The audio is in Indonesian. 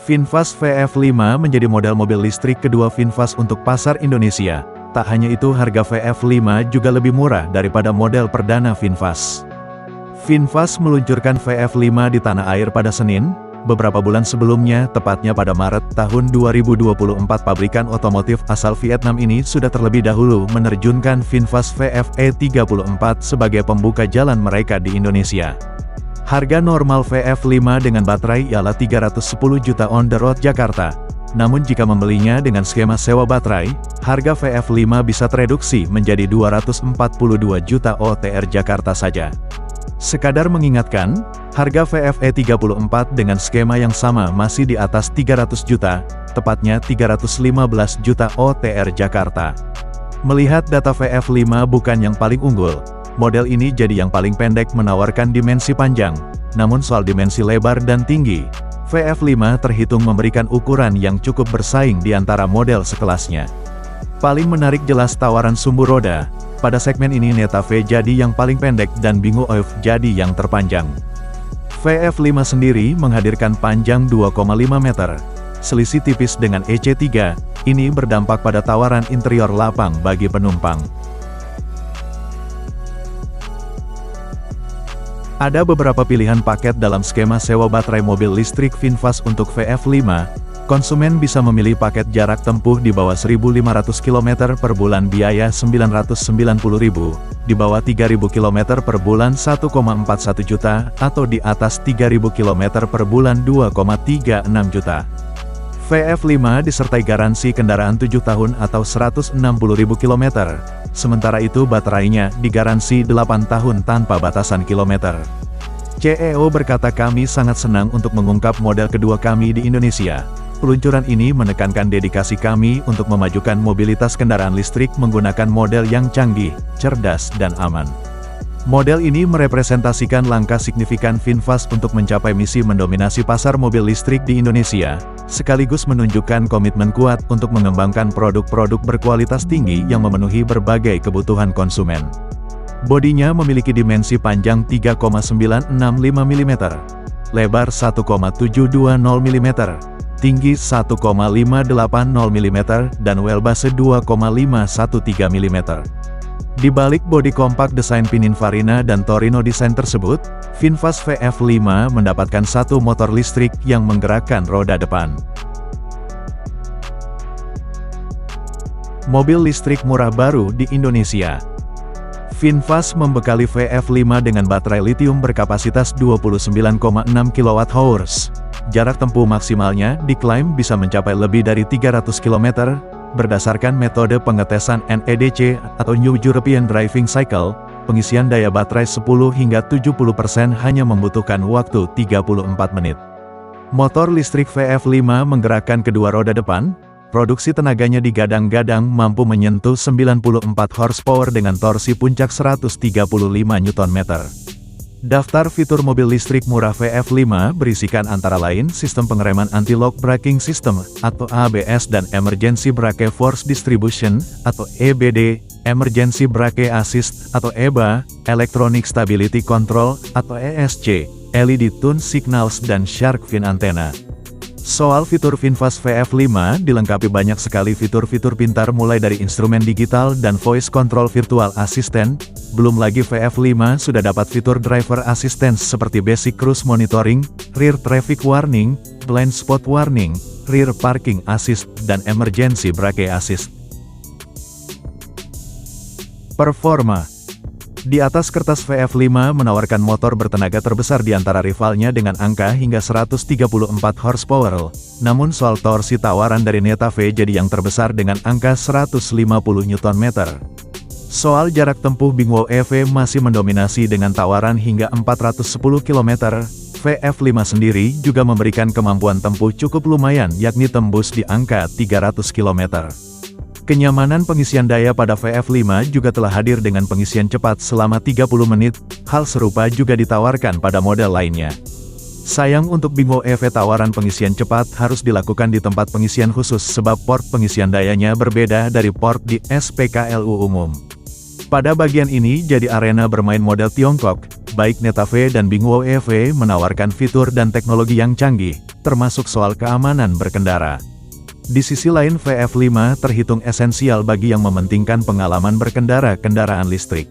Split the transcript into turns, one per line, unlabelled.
VinFast VF5 menjadi model mobil listrik kedua VinFast untuk pasar Indonesia. Tak hanya itu, harga VF5 juga lebih murah daripada model perdana VinFast. VinFast meluncurkan VF5 di tanah air pada Senin, beberapa bulan sebelumnya, tepatnya pada Maret tahun 2024. Pabrikan otomotif asal Vietnam ini sudah terlebih dahulu menerjunkan VinFast VF E34 sebagai pembuka jalan mereka di Indonesia. Harga normal VF5 dengan baterai ialah 310 juta on the road Jakarta. Namun jika membelinya dengan skema sewa baterai, harga VF5 bisa tereduksi menjadi 242 juta OTR Jakarta saja. Sekadar mengingatkan, harga VF E34 dengan skema yang sama masih di atas 300 juta, tepatnya 315 juta OTR Jakarta. Melihat data VF5 bukan yang paling unggul, model ini jadi yang paling pendek menawarkan dimensi panjang. Namun soal dimensi lebar dan tinggi, VF5 terhitung memberikan ukuran yang cukup bersaing di antara model sekelasnya. Paling menarik jelas tawaran sumbu roda. Pada segmen ini Neta V jadi yang paling pendek dan Bingo Euf jadi yang terpanjang. VF5 sendiri menghadirkan panjang 2,5 meter. Selisih tipis dengan EC3, ini berdampak pada tawaran interior lapang bagi penumpang. Ada beberapa pilihan paket dalam skema sewa baterai mobil listrik VinFast untuk VF5. Konsumen bisa memilih paket jarak tempuh di bawah 1.500 km per bulan biaya Rp990.000, di bawah 3.000 km per bulan Rp1,41 juta, atau di atas 3.000 km per bulan Rp2,36 juta. VF5 disertai garansi kendaraan 7 tahun atau 160.000 km. Sementara itu baterainya digaransi 8 tahun tanpa batasan kilometer. CEO berkata, "Kami sangat senang untuk mengungkap model kedua kami di Indonesia. Peluncuran ini menekankan dedikasi kami untuk memajukan mobilitas kendaraan listrik menggunakan model yang canggih, cerdas dan aman." Model ini merepresentasikan langkah signifikan VinFast untuk mencapai misi mendominasi pasar mobil listrik di Indonesia, sekaligus menunjukkan komitmen kuat untuk mengembangkan produk-produk berkualitas tinggi yang memenuhi berbagai kebutuhan konsumen. Bodinya memiliki dimensi panjang 3,965 mm, lebar 1,720 mm, tinggi 1,580 mm, dan wheelbase 2,513 mm. Di balik bodi kompak desain Pininfarina dan Torino desain tersebut, VinFast VF5 mendapatkan satu motor listrik yang menggerakkan roda depan. Mobil listrik murah baru di Indonesia. VinFast membekali VF5 dengan baterai lithium berkapasitas 29,6 kWh. Jarak tempuh maksimalnya diklaim bisa mencapai lebih dari 300 km, berdasarkan metode pengetesan NEDC atau New European Driving Cycle. Pengisian daya baterai 10 hingga 70% hanya membutuhkan waktu 34 menit. Motor listrik VF5 menggerakkan kedua roda depan. Produksi tenaganya digadang-gadang mampu menyentuh 94 horsepower dengan torsi puncak 135 Nm. Daftar fitur mobil listrik murah VF5 berisikan antara lain sistem pengereman anti-lock braking system atau ABS dan Emergency Brake Force Distribution atau EBD, Emergency Brake Assist atau EBA, Electronic Stability Control atau ESC, LED Tune Signals dan Shark Fin Antenna. Soal fitur VinFast VF5 dilengkapi banyak sekali fitur-fitur pintar mulai dari instrumen digital dan voice control virtual assistant. Belum lagi VF5 sudah dapat fitur driver assistance seperti basic cruise monitoring, rear traffic warning, blind spot warning, rear parking assist, dan emergency brake assist. Performa. Di atas kertas VF5 menawarkan motor bertenaga terbesar di antara rivalnya dengan angka hingga 134 horsepower. Namun soal torsi tawaran dari Neta V jadi yang terbesar dengan angka 150 Nm. Soal jarak tempuh Bingwo EV masih mendominasi dengan tawaran hingga 410 km. VF5 sendiri juga memberikan kemampuan tempuh cukup lumayan yakni tembus di angka 300 km. Kenyamanan pengisian daya pada VF5 juga telah hadir dengan pengisian cepat selama 30 menit, hal serupa juga ditawarkan pada model lainnya. Sayang untuk Bingwo EV tawaran pengisian cepat harus dilakukan di tempat pengisian khusus sebab port pengisian dayanya berbeda dari port di SPKLU umum. Pada bagian ini jadi arena bermain model Tiongkok, baik Netave dan Bingwo EV menawarkan fitur dan teknologi yang canggih, termasuk soal keamanan berkendara. Di sisi lain VF5 terhitung esensial bagi yang mementingkan pengalaman berkendara kendaraan listrik.